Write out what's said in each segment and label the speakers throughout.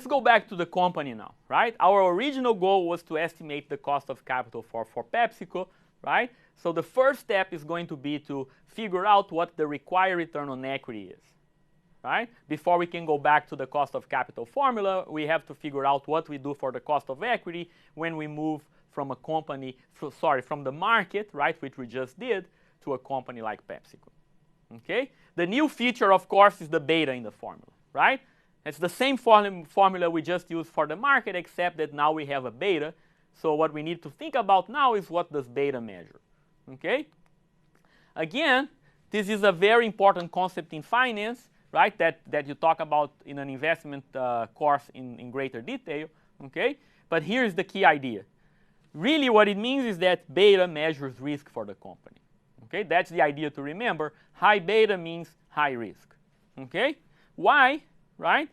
Speaker 1: let's go back to the company now, right? Our original goal was to estimate the cost of capital for PepsiCo, right? So the first step is going to be to figure out what the required return on equity is, right? Before we can go back to the cost of capital formula, we have to figure out what we do for the cost of equity when we move from a company, from the market, right, which we just did, to a company like PepsiCo, okay? The new feature, of course, is the beta in the formula, right? It's the same formula we just used for the market, except that now we have a beta. So what we need to think about now is what does beta measure, okay? Again, this is a very important concept in finance, right, that you talk about in an investment course in greater detail, okay? But here's the key idea. Really what it means is that beta measures risk for the company, okay? That's the idea to remember. High beta means high risk, okay? Why? Right?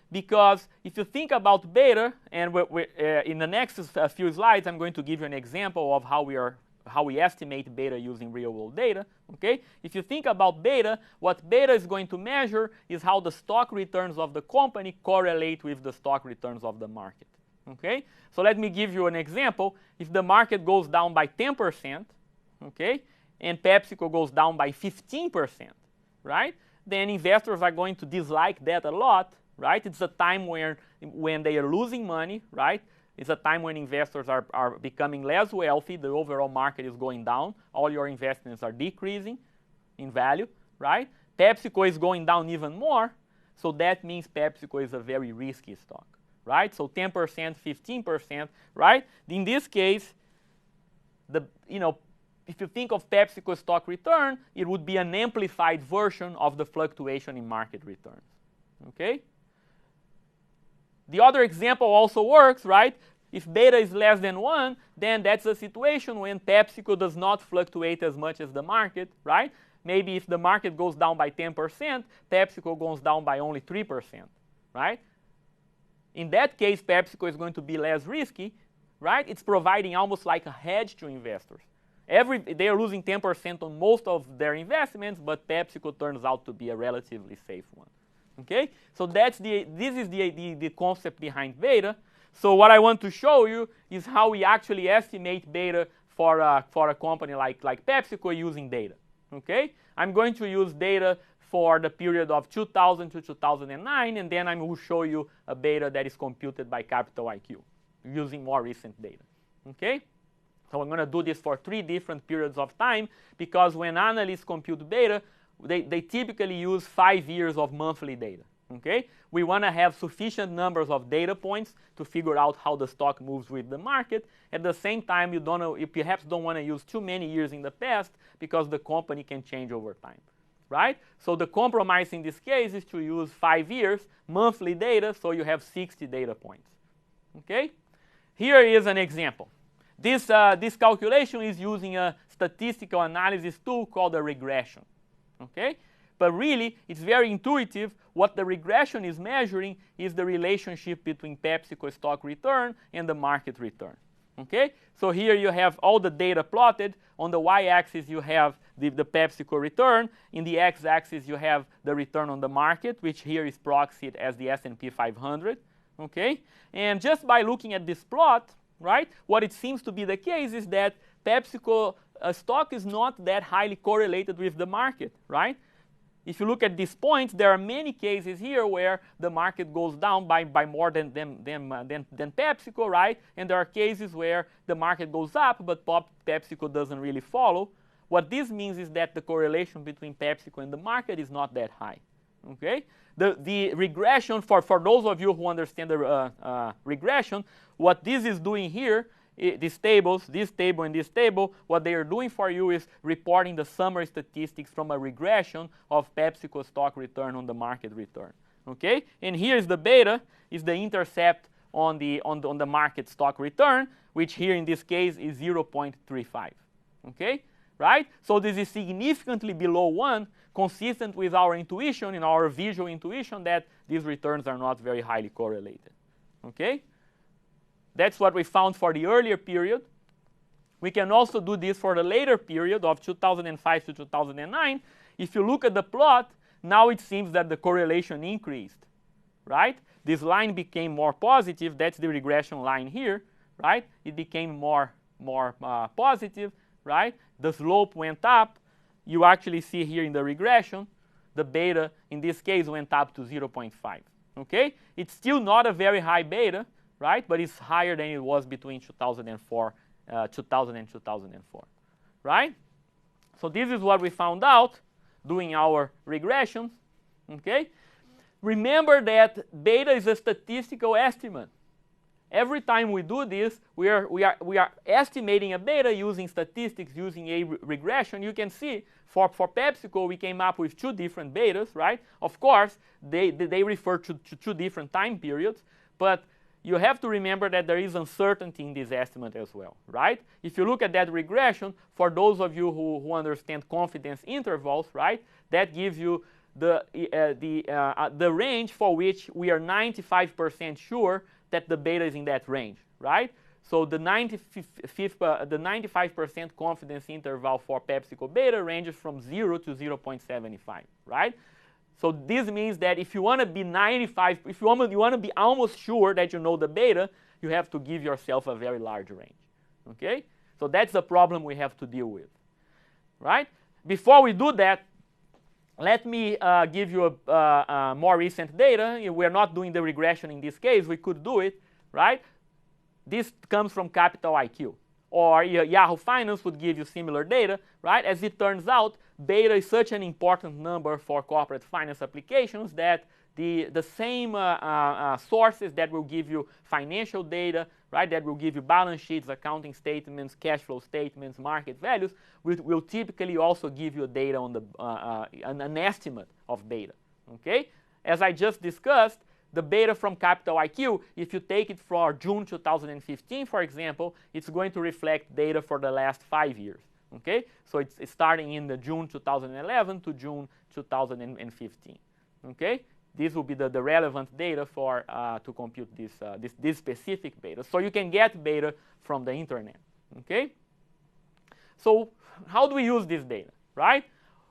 Speaker 1: Because if you think about beta, and in the next few slides, I'm going to give you an example of how we estimate beta using real-world data. Okay? If you think about beta, what beta is going to measure is how the stock returns of the company correlate with the stock returns of the market. Okay? So let me give you an example. If the market goes down by 10%, okay, and PepsiCo goes down by 15%, right? Then investors are going to dislike that a lot, right? It's a time when they are losing money, right? It's a time when investors are becoming less wealthy, the overall market is going down, all your investments are decreasing in value, right? PepsiCo is going down even more, so that means PepsiCo is a very risky stock, right? So 10%, 15%, right? In this case, if you think of PepsiCo stock return, it would be an amplified version of the fluctuation in market returns, okay? The other example also works, right? If beta is less than 1, then that's a situation when PepsiCo does not fluctuate as much as the market, right? Maybe if the market goes down by 10%, PepsiCo goes down by only 3%, right? In that case, PepsiCo is going to be less risky, right? It's providing almost like a hedge to investors. They are losing 10% on most of their investments, but PepsiCo turns out to be a relatively safe one. Okay? So this is the concept behind beta. So what I want to show you is how we actually estimate beta for a company like PepsiCo using data. Okay? I'm going to use data for the period of 2000 to 2009, and then I will show you a beta that is computed by Capital IQ using more recent data. Okay? So I'm going to do this for 3 different periods of time, because when analysts compute beta, they typically use 5 years of monthly data. Okay? We want to have sufficient numbers of data points to figure out how the stock moves with the market. At the same time, you perhaps don't want to use too many years in the past, because the company can change over time. Right? So the compromise in this case is to use 5 years monthly data, so you have 60 data points. Okay? Here is an example. This calculation is using a statistical analysis tool called a regression, okay? But really, it's very intuitive. What the regression is measuring is the relationship between PepsiCo stock return and the market return, okay? So here you have all the data plotted. On the y-axis, you have the PepsiCo return. In the x-axis, you have the return on the market, which here is proxied as the S&P 500, okay? And just by looking at this plot, right, what it seems to be the case is that PepsiCo stock is not that highly correlated with the market, right? If you look at these points, there are many cases here where the market goes down by more than PepsiCo, right? And there are cases where the market goes up, but PepsiCo doesn't really follow. What this means is that the correlation between PepsiCo and the market is not that high, okay? The regression, for those of you who understand the regression, what this is doing here, these tables, this table and this table, what they are doing for you is reporting the summary statistics from a regression of PepsiCo stock return on the market return. Okay? And here is the beta, is the intercept on the market stock return, which here in this case is 0.35. Okay? Right? So this is significantly below 1, consistent with our intuition, in our visual intuition, that these returns are not very highly correlated. Okay? That's what we found for the earlier period. We can also do this for the later period of 2005 to 2009. If you look at the plot, now it seems that the correlation increased, right? this line became more positive. That's the regression line here, right? It became more positive, right? The slope went up. You actually see here in the regression, the beta in this case went up to 0.5. Okay? It's still not a very high beta, right? But it's higher than it was between 2000 and 2004, right? So this is what we found out doing our regressions. Okay? Remember that beta is a statistical estimate. Every time we do this, we are estimating a beta using statistics, using a regression. You can see for PepsiCo, we came up with two different betas, right? Of course, they refer to two different time periods, but you have to remember that there is uncertainty in this estimate as well, right? If you look at that regression, for those of you who understand confidence intervals, right, that gives you the range for which we are 95% sure that the beta is in that range, right? So the 95% confidence interval for PepsiCo beta ranges from 0 to 0.75, right? So this means that if you want to be 95, if you want to be almost sure that you know the beta, you have to give yourself a very large range, okay? So that's the problem we have to deal with, right? Before we do that, let me give you a more recent data. We're not doing the regression in this case. We could do it, right? This comes from Capital IQ. Or Yahoo Finance would give you similar data, right? As it turns out, beta is such an important number for corporate finance applications that the same sources that will give you financial data, right, that will give you balance sheets, accounting statements, cash flow statements, market values, will typically also give you data on an estimate of beta, okay? As I just discussed, the beta from Capital IQ, if you take it for June 2015, for example, it's going to reflect data for the last 5 years, okay? So it's starting in the June 2011 to June 2015, okay? This will be the relevant data for to compute this specific beta. So you can get beta from the internet, okay? So how do we use this data, right?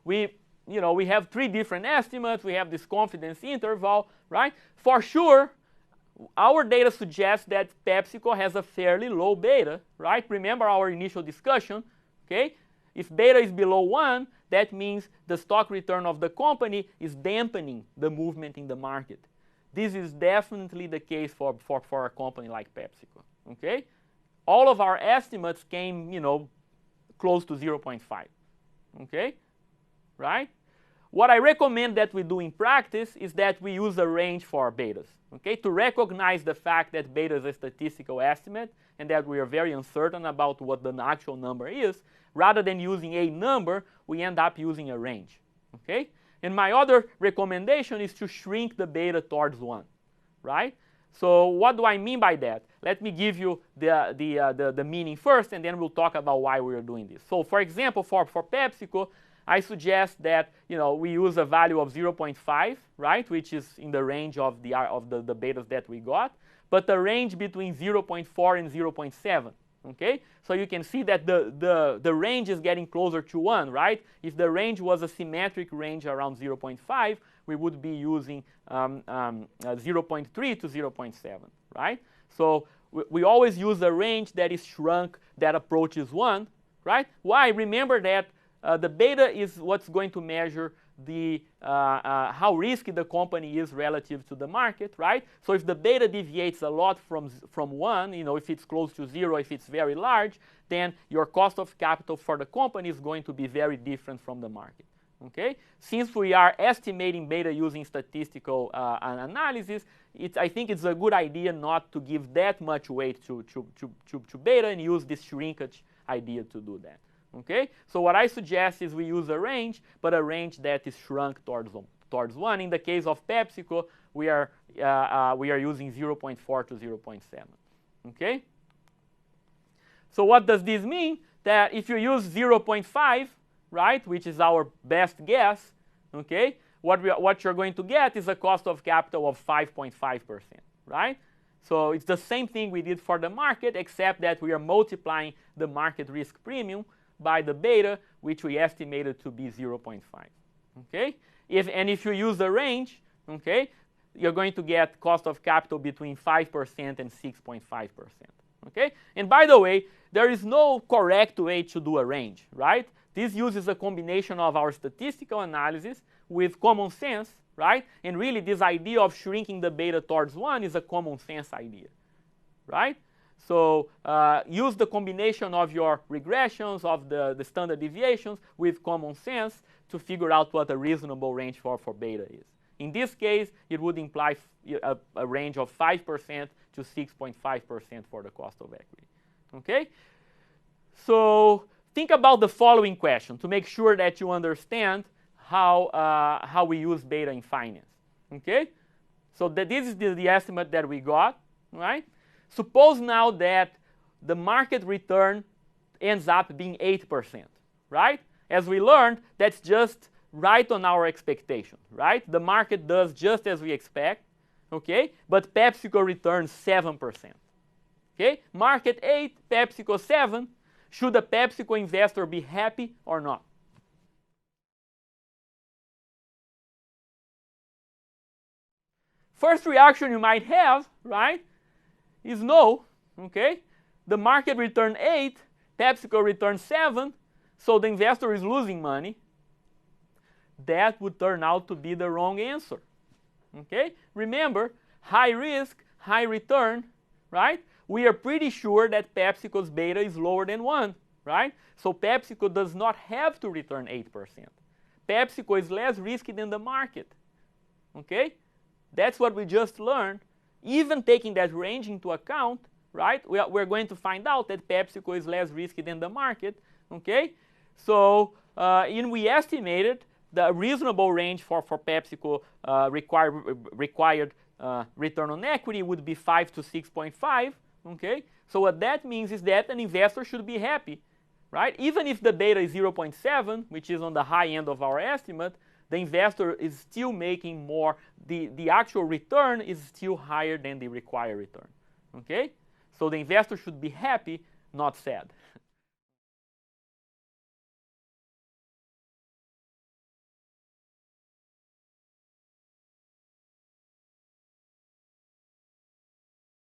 Speaker 1: We have three different estimates. We have this confidence interval, right? For sure, our data suggests that PepsiCo has a fairly low beta, right? Remember our initial discussion, okay? If beta is below 1, that means the stock return of the company is dampening the movement in the market. This is definitely the case for a company like PepsiCo, okay? All of our estimates came, close to 0.5, okay? Right? What I recommend that we do in practice is that we use a range for betas, okay? To recognize the fact that beta is a statistical estimate and that we are very uncertain about what the actual number is, rather than using a number, we end up using a range, okay? And my other recommendation is to shrink the beta towards 1, right? So what do I mean by that? Let me give you the meaning first, and then we'll talk about why we are doing this. So for example, for PepsiCo, I suggest that we use a value of 0.5, right, which is in the range of the betas that we got, but a range between 0.4 and 0.7. Okay, so you can see that the range is getting closer to 1, right? If the range was a symmetric range around 0.5, we would be using 0.3 to 0.7, right? So we always use a range that is shrunk, that approaches 1, right? Why? Remember that the beta is what's going to measure how risky the company is relative to the market, right? So if the beta deviates a lot from 1, if it's close to 0, if it's very large, then your cost of capital for the company is going to be very different from the market, okay? Since we are estimating beta using statistical analysis, I think it's a good idea not to give that much weight to beta and use this shrinkage idea to do that. Okay, so what I suggest is we use a range, but a range that is shrunk towards 1. In the case of PepsiCo, we are using 0.4 to 0.7. Okay. So what does this mean? That if you use 0.5, right, which is our best guess, okay, what you're going to get is a cost of capital of 5.5%, right? So it's the same thing we did for the market, except that we are multiplying the market risk premium by the beta, which we estimated to be 0.5, okay? If you use the range, okay, you're going to get cost of capital between 5% and 6.5%. Okay? And by the way, there is no correct way to do a range, right? This uses a combination of our statistical analysis with common sense, right? And really, this idea of shrinking the beta towards 1 is a common sense idea, right? So use the combination of your regressions, of the standard deviations with common sense to figure out what a reasonable range for beta is. In this case, it would imply a range of 5% to 6.5% for the cost of equity. Okay? So think about the following question to make sure that you understand how we use beta in finance. Okay? So this is the estimate that we got, right? Suppose now that the market return ends up being 8%, right? As we learned, that's just right on our expectation, right? The market does just as we expect, okay? But PepsiCo returns 7%, okay? Market 8, PepsiCo 7. Should a PepsiCo investor be happy or not? First reaction you might have, right, is no, okay? The market returned 8, PepsiCo returned 7, so the investor is losing money. That would turn out to be the wrong answer, okay? Remember, high risk, high return, right? We are pretty sure that PepsiCo's beta is lower than 1, right? So PepsiCo does not have to return 8%. PepsiCo is less risky than the market, okay? That's what we just learned. Even taking that range into account, right, we're going to find out that PepsiCo is less risky than the market, okay? So we estimated the reasonable range for PepsiCo required return on equity would be 5 to 6.5, okay? So what that means is that an investor should be happy, right? Even if the beta is 0.7, which is on the high end of our estimate, the investor is still making more. The actual return is still higher than the required return, okay? So the investor should be happy, not sad.